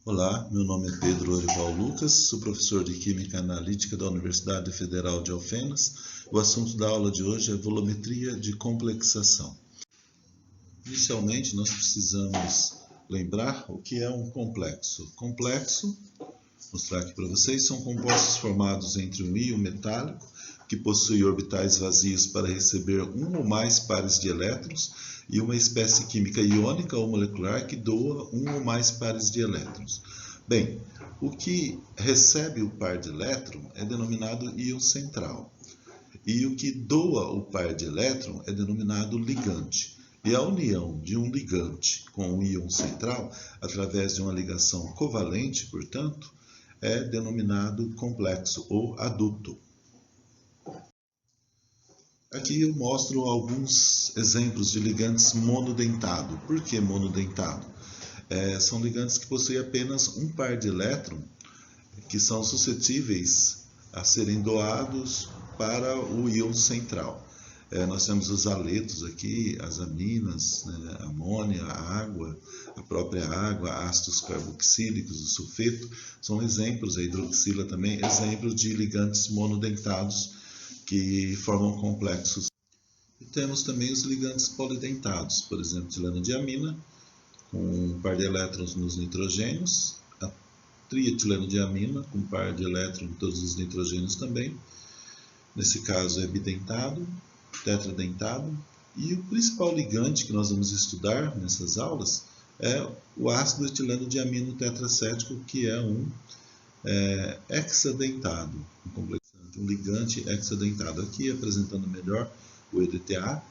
Olá, meu nome é Pedro Orival Lucas, sou professor de Química Analítica da Universidade Federal de Alfenas. O assunto da aula de hoje é volumetria de complexação. Inicialmente, nós precisamos lembrar o que é um complexo. Complexo, vou mostrar aqui para vocês, são compostos formados entre um íon metálico que possui orbitais vazios para receber um ou mais pares de elétrons e uma espécie química iônica ou molecular que doa um ou mais pares de elétrons. Bem, o que recebe o par de elétron é denominado íon central. E o que doa o par de elétron é denominado ligante. E a união de um ligante com um íon central, através de uma ligação covalente, portanto, é denominado complexo ou aduto. Aqui eu mostro alguns exemplos de ligantes monodentado. Por que monodentado? São ligantes que possuem apenas um par de elétron, que são suscetíveis a serem doados para o íon central. Nós temos os aletos aqui, as aminas, né, amônia, a água, a própria água, ácidos carboxílicos, o sulfeto, são exemplos, a hidroxila também, exemplos de ligantes monodentados que formam complexos. E temos também os ligantes polidentados, por exemplo, etileno-diamina, com um par de elétrons nos nitrogênios, a trietileno-diamina, com um par de elétrons em todos os nitrogênios também. Nesse caso é bidentado, tetradentado. E o principal ligante que nós vamos estudar nessas aulas é o ácido etileno-diamino tetracético, que é um hexadentado, um ligante hexadentado. Aqui apresentando melhor o EDTA,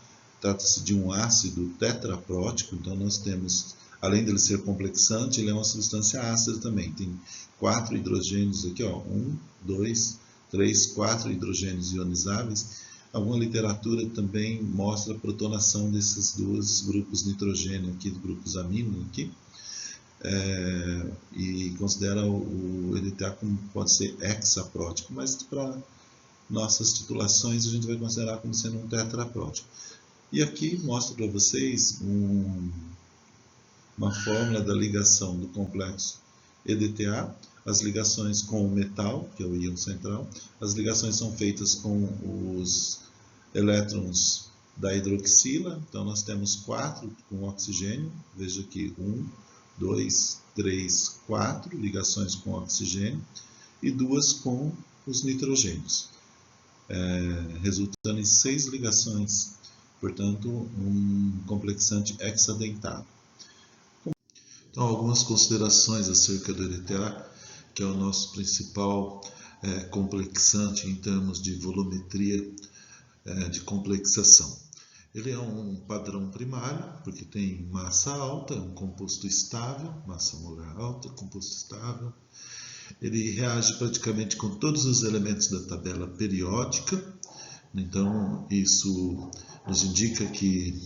trata-se de um ácido tetraprótico, então nós temos, além dele ser complexante, ele é uma substância ácida também. Tem 4 hidrogênios aqui, ó, 1, 2, 3, 4 hidrogênios ionizáveis. Alguma literatura também mostra a protonação desses dois grupos nitrogênio aqui, dos grupos amino aqui. E considera o EDTA como pode ser hexaprótico, mas para nossas titulações a gente vai considerar como sendo um tetraprótico. E aqui mostro para vocês uma fórmula da ligação do complexo EDTA, as ligações com o metal, que é o íon central. As ligações são feitas com os elétrons da hidroxila, então nós temos 4 com oxigênio, veja aqui 1, 2, 3, 4 ligações com oxigênio e 2 com os nitrogênios, resultando em 6 ligações, portanto um complexante hexadentado. Então, algumas considerações acerca do EDTA, que é o nosso principal complexante em termos de volumetria de complexação. Ele é um padrão primário, porque tem massa alta, um composto estável, massa molar alta, composto estável. Ele reage praticamente com todos os elementos da tabela periódica, então isso nos indica que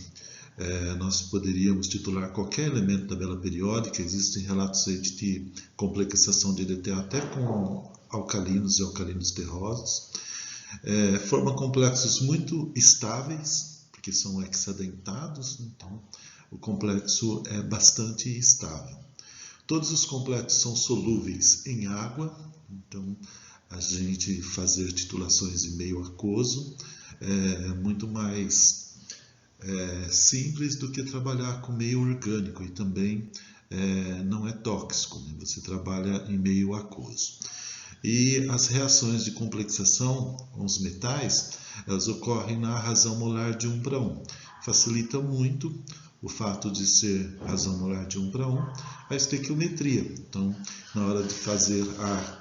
nós poderíamos titular qualquer elemento da tabela periódica. Existem relatos aí de complexação de EDTA até com alcalinos e alcalinos terrosos. Forma complexos muito estáveis, que são hexadentados, então o complexo é bastante estável. Todos os complexos são solúveis em água, então a gente fazer titulações em meio aquoso é muito mais simples do que trabalhar com meio orgânico, e também não é tóxico, né? Você trabalha em meio aquoso. E as reações de complexação com os metais, elas ocorrem na razão molar de 1 para 1. Facilita muito o fato de ser razão molar de 1 para 1 a estequiometria. Então, na hora de fazer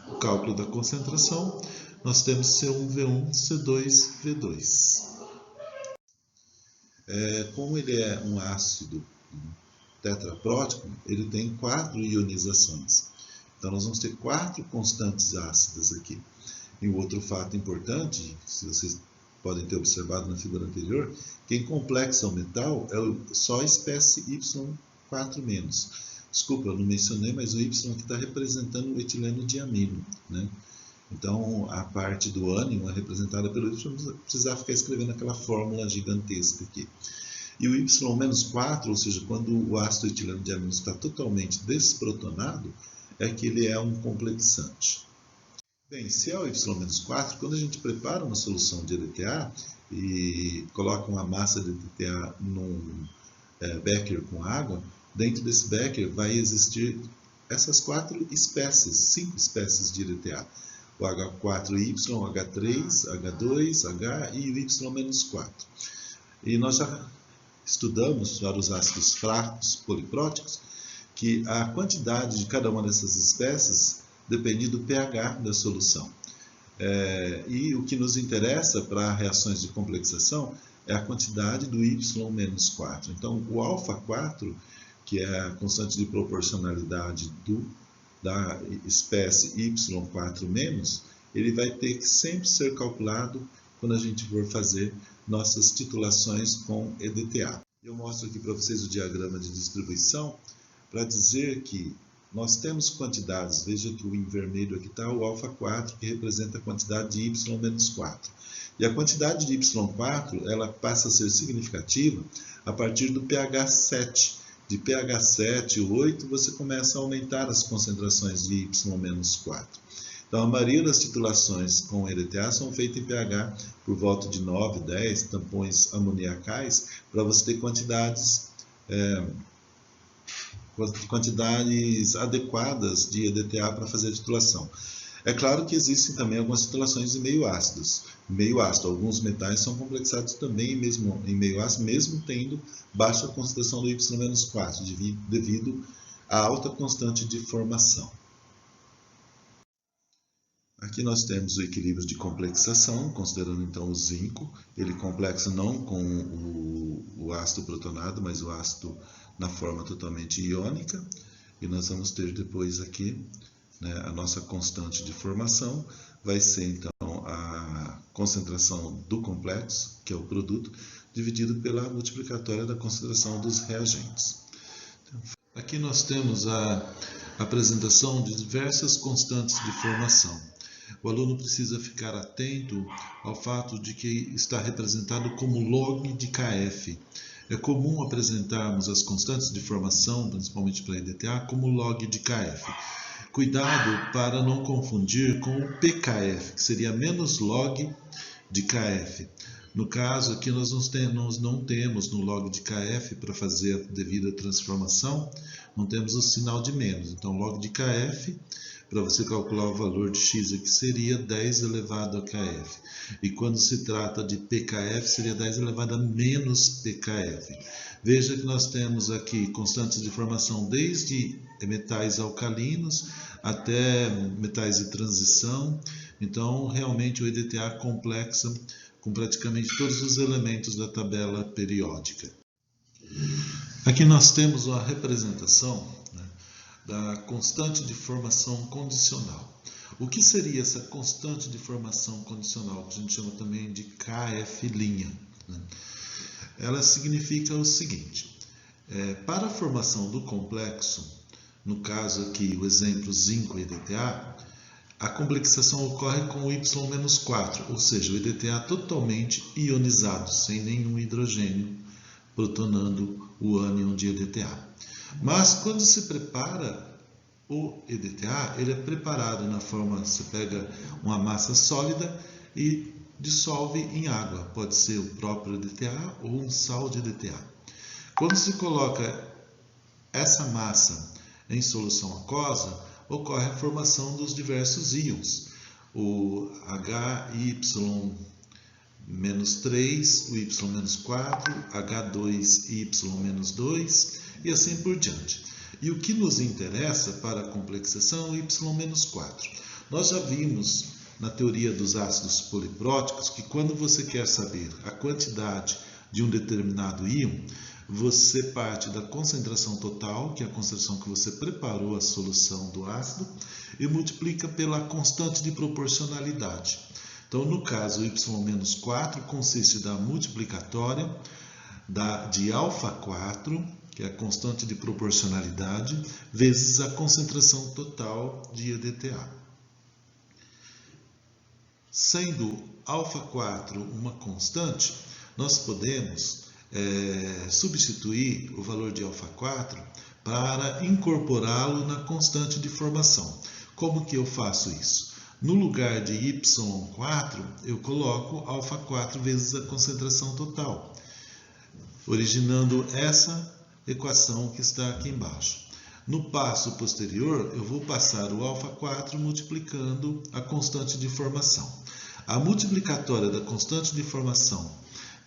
o cálculo da concentração, nós temos C1V1, C2V2. Como ele é um ácido tetraprótico, ele tem 4 ionizações. Então, nós vamos ter 4 constantes ácidas aqui. E um outro fato importante, se vocês podem ter observado na figura anterior, quem complexa o metal é só a espécie Y4-. Desculpa, eu não mencionei, mas o Y aqui está representando o etileno-diamino, né? Então, a parte do ânion é representada pelo Y, não precisar ficar escrevendo aquela fórmula gigantesca aqui. E o Y-4, ou seja, quando o ácido etileno-diamino está totalmente desprotonado, é que ele é um complexante. Bem, se é o y-4, quando a gente prepara uma solução de EDTA e coloca uma massa de EDTA num becker com água, dentro desse becker vai existir essas 4 espécies, 5 espécies de EDTA. O H4Y, H3, H2, H e o Y-4. E nós já estudamos para os ácidos fracos polipróticos que a quantidade de cada uma dessas espécies depende do pH da solução. E o que nos interessa para reações de complexação é a quantidade do Y-4. Então, o alfa-4, que é a constante de proporcionalidade da espécie Y4-, ele vai ter que sempre ser calculado quando a gente for fazer nossas titulações com EDTA. Eu mostro aqui para vocês o diagrama de distribuição para dizer que nós temos quantidades. Veja que em vermelho aqui está o alfa-4, que representa a quantidade de Y-4. E a quantidade de Y4 ela passa a ser significativa a partir do pH 7. De pH 7 ou 8, você começa a aumentar as concentrações de Y-4. Então, a maioria das titulações com EDTA são feitas em pH por volta de 9, 10, tampões amoniacais, para você ter quantidades adequadas de EDTA para fazer a titulação. É claro que existem também algumas titulações em meio ácidos. Meio ácido, alguns metais são complexados também mesmo em meio ácido, mesmo tendo baixa concentração do Y-4, devido à alta constante de formação. Aqui nós temos o equilíbrio de complexação, considerando então o zinco. Ele complexa não com o ácido protonado, mas o ácido na forma totalmente iônica. E nós vamos ter depois aqui, né, a nossa constante de formação. Vai ser então a concentração do complexo, que é o produto, dividido pela multiplicatória da concentração dos reagentes. Aqui nós temos a apresentação de diversas constantes de formação. O aluno precisa ficar atento ao fato de que está representado como log de Kf. É comum apresentarmos as constantes de formação, principalmente para EDTA, como log de Kf. Cuidado para não confundir com o pKf, que seria menos log de Kf. No caso aqui nós não temos no log de Kf para fazer a devida transformação, não temos o sinal de menos. Então log de Kf, para você calcular o valor de x aqui, seria 10 elevado a Kf. E quando se trata de pKf, seria 10 elevado a menos pKf. Veja que nós temos aqui constantes de formação desde metais alcalinos até metais de transição. Então, realmente o EDTA complexa com praticamente todos os elementos da tabela periódica. Aqui nós temos a representação, né, da constante de formação condicional. O que seria essa constante de formação condicional, que a gente chama também de Kf', né? Ela significa o seguinte: para a formação do complexo, no caso aqui o exemplo zinco EDTA, a complexação ocorre com o Y-4, ou seja, o EDTA totalmente ionizado, sem nenhum hidrogênio protonando o ânion de EDTA. Mas quando se prepara o EDTA, ele é preparado na forma, você pega uma massa sólida e dissolve em água. Pode ser o próprio EDTA ou um sal de EDTA. Quando se coloca essa massa em solução aquosa, ocorre a formação dos diversos íons. O HY-3, o Y-4, H2Y-2 e assim por diante. E o que nos interessa para a complexação é o Y-4. Nós já vimos na teoria dos ácidos polipróticos que quando você quer saber a quantidade de um determinado íon, você parte da concentração total, que é a concentração que você preparou a solução do ácido, e multiplica pela constante de proporcionalidade. Então, no caso, o Y-4 consiste da multiplicatória de alfa-4, que é a constante de proporcionalidade, vezes a concentração total de EDTA. Sendo alfa-4 uma constante, nós podemos substituir o valor de alfa-4 para incorporá-lo na constante de formação. Como que eu faço isso? No lugar de y4, eu coloco α4 vezes a concentração total, originando essa equação que está aqui embaixo. No passo posterior, eu vou passar o α4 multiplicando a constante de formação. A multiplicatória da constante de formação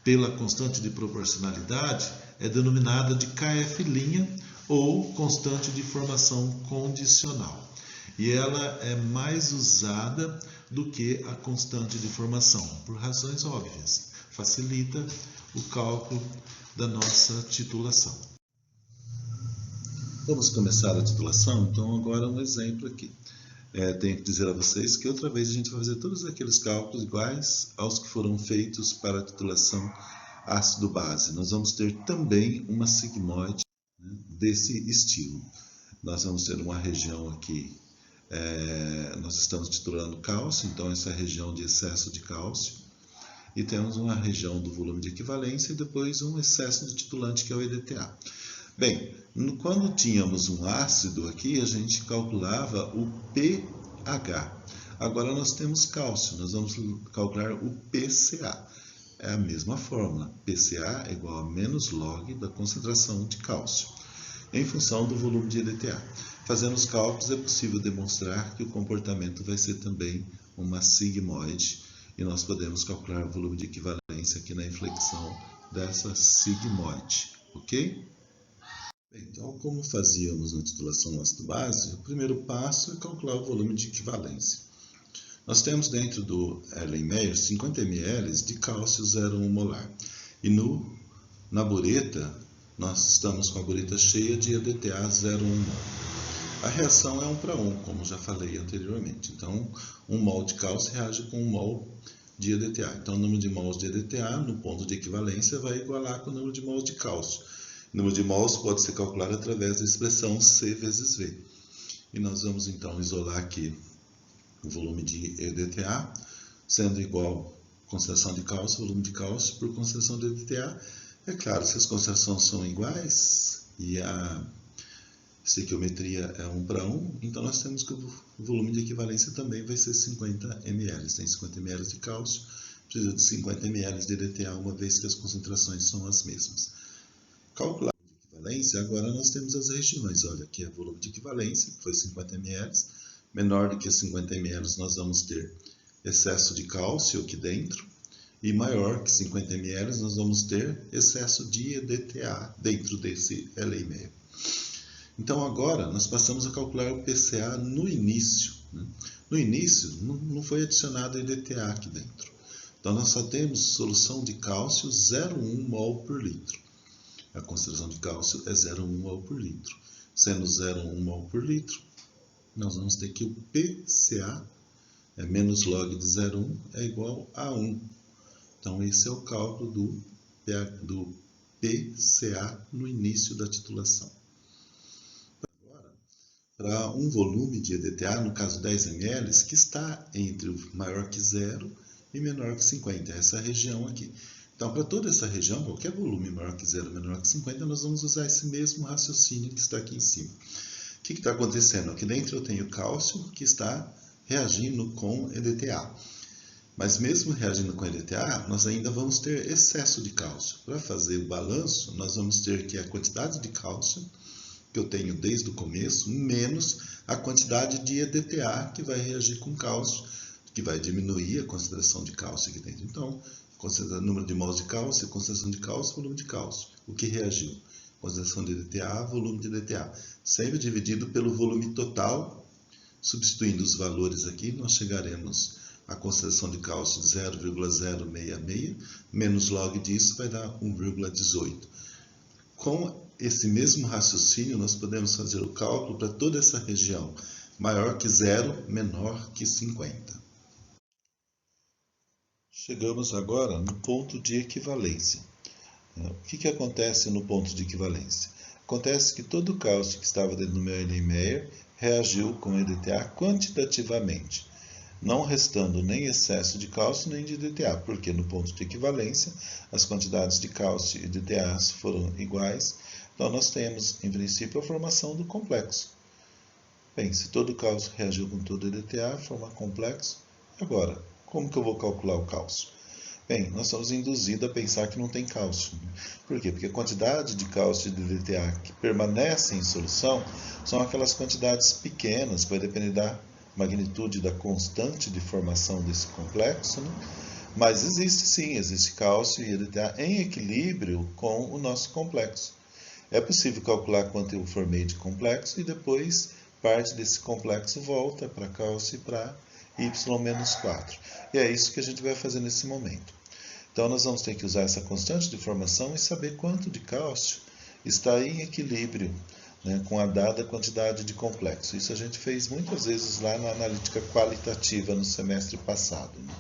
pela constante de proporcionalidade é denominada de Kf' ou constante de formação condicional. E ela é mais usada do que a constante de formação, por razões óbvias. Facilita o cálculo da nossa titulação. Vamos começar a titulação? Então, agora um exemplo aqui. Tenho que dizer a vocês que outra vez a gente vai fazer todos aqueles cálculos iguais aos que foram feitos para a titulação ácido-base. Nós vamos ter também uma sigmoide, né, desse estilo. Nós vamos ter uma região aqui, nós estamos titulando cálcio, então essa é a região de excesso de cálcio. E temos uma região do volume de equivalência e depois um excesso de titulante, que é o EDTA. Bem, quando tínhamos um ácido aqui, a gente calculava o pH. Agora nós temos cálcio, nós vamos calcular o pCa. É a mesma fórmula, pCa é igual a menos log da concentração de cálcio, em função do volume de EDTA. Fazendo os cálculos, é possível demonstrar que o comportamento vai ser também uma sigmoide, e nós podemos calcular o volume de equivalência aqui na inflexão dessa sigmoide, ok? Então, como fazíamos na titulação ácido-base, o primeiro passo é calcular o volume de equivalência. Nós temos dentro do Erlenmeyer 50 ml de cálcio 0,1 molar. E na bureta, nós estamos com a bureta cheia de EDTA 0,1 mol. A reação é 1 para 1, como já falei anteriormente. Então, 1 mol de cálcio reage com 1 mol de EDTA. Então, o número de mols de EDTA no ponto de equivalência vai igualar com o número de mols de cálcio. O número de mols pode ser calculado através da expressão C vezes V. E nós vamos então isolar aqui o volume de EDTA, sendo igual a concentração de cálcio, volume de cálcio, por concentração de EDTA. É claro, se as concentrações são iguais e a estequiometria é 1 para 1, então nós temos que o volume de equivalência também vai ser 50 ml. Tem 50 ml de cálcio, precisa de 50 ml de EDTA, uma vez que as concentrações são as mesmas. Calcular o volume de equivalência, agora nós temos as regiões. Olha, aqui é o volume de equivalência, que foi 50 ml. Menor do que 50 ml, nós vamos ter excesso de cálcio aqui dentro. E maior que 50 ml, nós vamos ter excesso de EDTA dentro desse Erlenmeyer. Então, agora, nós passamos a calcular o pCa no início, né? No início, não foi adicionado EDTA aqui dentro. Então, nós só temos solução de cálcio 0,1 mol por litro. A concentração de cálcio é 0,1 mol por litro. Sendo 0,1 mol por litro, nós vamos ter que o pCa, menos log de 0,1, é igual a 1. Então, esse é o cálculo do pCa no início da titulação. Para um volume de EDTA, no caso 10 ml, que está entre o maior que 0 e menor que 50, essa região aqui. Então, para toda essa região, qualquer volume maior que 0 e menor que 50, nós vamos usar esse mesmo raciocínio que está aqui em cima. O que está acontecendo? Aqui dentro eu tenho cálcio que está reagindo com EDTA. Mas mesmo reagindo com EDTA, nós ainda vamos ter excesso de cálcio. Para fazer o balanço, nós vamos ter que a quantidade de cálcio que eu tenho desde o começo, menos a quantidade de EDTA que vai reagir com cálcio, que vai diminuir a concentração de cálcio aqui dentro. Então, número de mols de cálcio, concentração de cálcio, volume de cálcio. O que reagiu? Concentração de EDTA, volume de EDTA. Sempre dividido pelo volume total. Substituindo os valores aqui, nós chegaremos à concentração de cálcio de 0,066, menos log disso vai dar 1,18. Com esse mesmo raciocínio, nós podemos fazer o cálculo para toda essa região, maior que 0, menor que 50. Chegamos agora no ponto de equivalência. O que acontece no ponto de equivalência? Acontece que todo o cálcio que estava dentro do meu Erlenmeyer reagiu com EDTA quantitativamente, não restando nem excesso de cálcio nem de EDTA, porque no ponto de equivalência as quantidades de cálcio e EDTA foram iguais, Então, nós temos, em princípio, a formação do complexo. Bem, se todo cálcio reagiu com todo EDTA, forma complexo. Agora, como que eu vou calcular o cálcio? Bem, nós somos induzidos a pensar que não tem cálcio. Por quê? Porque a quantidade de cálcio de DDTA que permanece em solução são aquelas quantidades pequenas, que vai depender da magnitude da constante de formação desse complexo, né? Mas existe sim, existe cálcio e EDTA em equilíbrio com o nosso complexo. É possível calcular quanto eu formei de complexo e depois parte desse complexo volta para cálcio e para Y-4. E é isso que a gente vai fazer nesse momento. Então, nós vamos ter que usar essa constante de formação e saber quanto de cálcio está em equilíbrio, né, com a dada quantidade de complexo. Isso a gente fez muitas vezes lá na analítica qualitativa no semestre passado, né?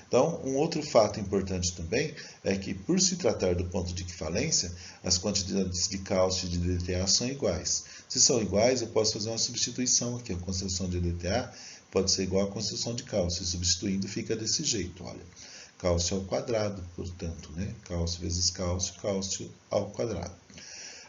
Então, um outro fato importante também é que, por se tratar do ponto de equivalência, as quantidades de cálcio e de DTA são iguais. Se são iguais, eu posso fazer uma substituição aqui. A concentração de DTA pode ser igual à concentração de cálcio. E substituindo fica desse jeito, olha. Cálcio ao quadrado, portanto, né? Cálcio vezes cálcio, cálcio ao quadrado.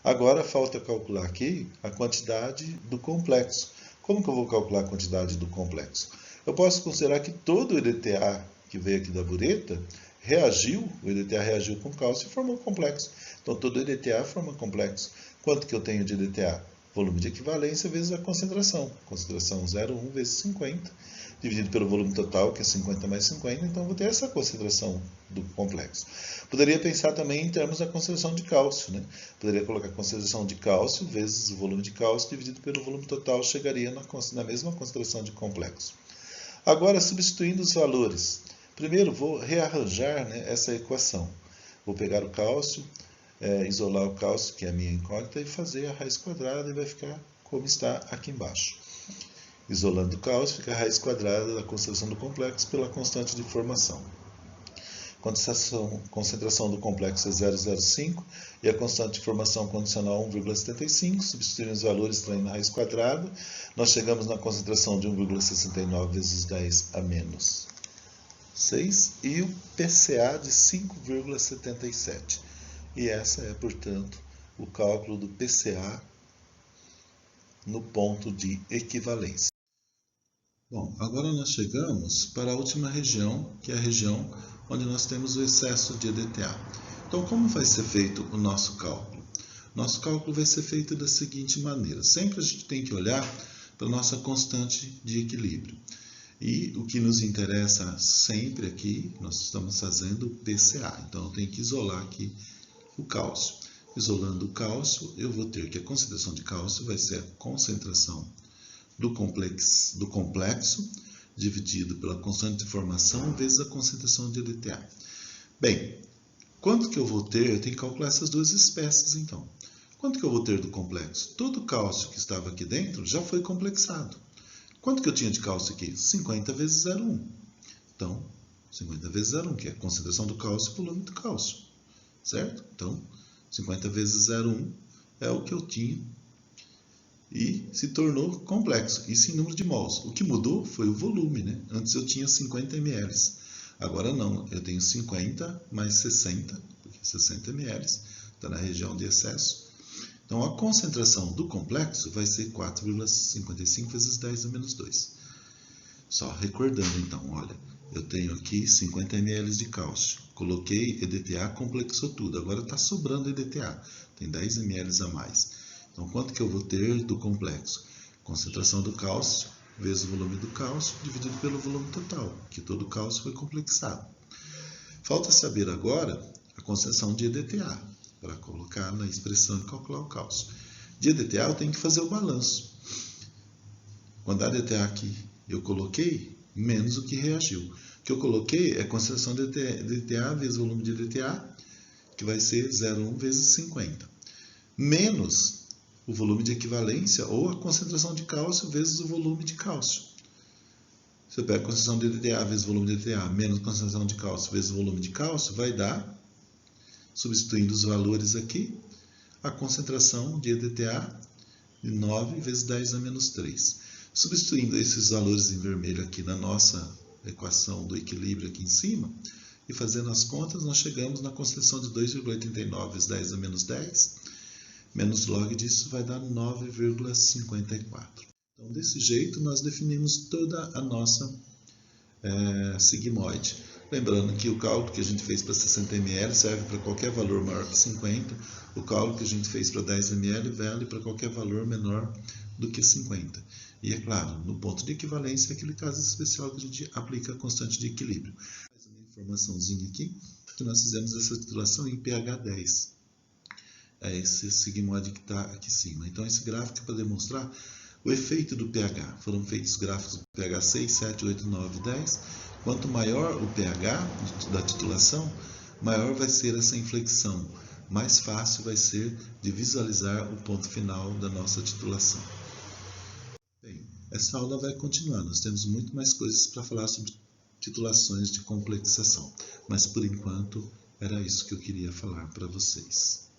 Agora, falta calcular aqui a quantidade do complexo. Como que eu vou calcular a quantidade do complexo? Eu posso considerar que todo o EDTA que veio aqui da bureta reagiu, o EDTA reagiu com cálcio e formou complexo. Então, todo EDTA forma complexo. Quanto que eu tenho de EDTA? Volume de equivalência vezes a concentração. Concentração 0,1 vezes 50, dividido pelo volume total, que é 50 mais 50. Então, eu vou ter essa concentração do complexo. Poderia pensar também em termos da concentração de cálcio, né? Poderia colocar a concentração de cálcio vezes o volume de cálcio dividido pelo volume total, chegaria na mesma concentração de complexo. Agora, substituindo os valores. Primeiro, vou rearranjar, né, essa equação. Vou pegar o cálcio, isolar o cálcio, que é a minha incógnita, e fazer a raiz quadrada e vai ficar como está aqui embaixo. Isolando o cálcio, fica a raiz quadrada da concentração do complexo pela constante de formação. Concentração do complexo é 0,05 e a constante de formação condicional 1,75. Substituindo os valores, extraindo a raiz quadrada, nós chegamos na concentração de 1,69 vezes 10 a menos 6 e o PCA de 5,77. E essa é, portanto, o cálculo do PCA no ponto de equivalência. Bom, agora nós chegamos para a última região, que é a região onde nós temos o excesso de EDTA. Então, como vai ser feito o nosso cálculo? Nosso cálculo vai ser feito da seguinte maneira. Sempre a gente tem que olhar para a nossa constante de equilíbrio. E o que nos interessa sempre aqui, nós estamos fazendo o PCA. Então, eu tenho que isolar aqui o cálcio. Isolando o cálcio, eu vou ter que a concentração de cálcio vai ser a concentração do complexo dividido pela constante de formação vezes a concentração de EDTA. Bem, quanto que eu vou ter? Eu tenho que calcular essas duas espécies, então. Quanto que eu vou ter do complexo? Todo o cálcio que estava aqui dentro já foi complexado. Quanto que eu tinha de cálcio aqui? 50 vezes 0,1. Então, 50 vezes 0,1, que é a concentração do cálcio, volume do cálcio. Certo? Então, 50 vezes 0,1 é o que eu tinha e se tornou complexo. Isso em número de mols. O que mudou foi o volume, né? Antes eu tinha 50 ml. Agora não, eu tenho 50 mais 60, porque 60 ml está na região de excesso. Então, a concentração do complexo vai ser 4,55 vezes 10 a menos 2. Só recordando, então, olha, eu tenho aqui 50 ml de cálcio. Coloquei EDTA, complexou tudo. Agora está sobrando EDTA. Tem 10 ml a mais. Então, quanto que eu vou ter do complexo? Concentração do cálcio vezes o volume do cálcio dividido pelo volume total, que todo o cálcio foi complexado. Falta saber agora a concentração de EDTA, para colocar na expressão e calcular o cálcio. De EDTA eu tenho que fazer o balanço. Quando a EDTA aqui eu coloquei, menos o que reagiu. O que eu coloquei é a concentração de EDTA vezes o volume de EDTA, que vai ser 0,1 vezes 50. Menos o volume de equivalência ou a concentração de cálcio vezes o volume de cálcio. Se eu pego a concentração de EDTA vezes o volume de EDTA menos a concentração de cálcio vezes o volume de cálcio, vai dar, substituindo os valores aqui, a concentração de EDTA de 9 vezes 10 a menos 3. Substituindo esses valores em vermelho aqui na nossa equação do equilíbrio aqui em cima, e fazendo as contas, nós chegamos na concentração de 2,89 vezes 10 a menos 10, menos log disso vai dar 9,54. Então, desse jeito, nós definimos toda a nossa sigmoide. Lembrando que o cálculo que a gente fez para 60 ml serve para qualquer valor maior que 50, o cálculo que a gente fez para 10 ml vale para qualquer valor menor do que 50. E é claro, no ponto de equivalência é aquele caso especial que a gente aplica a constante de equilíbrio. Mais uma informaçãozinha aqui, que nós fizemos essa titulação em pH 10. É esse sigmoide que está aqui em cima. Então, esse gráfico é para demonstrar o efeito do pH. Foram feitos gráficos do pH 6, 7, 8, 9, 10. Quanto maior o pH da titulação, maior vai ser essa inflexão. Mais fácil vai ser de visualizar o ponto final da nossa titulação. Bem, essa aula vai continuar. Nós temos muito mais coisas para falar sobre titulações de complexação. Mas, por enquanto, era isso que eu queria falar para vocês.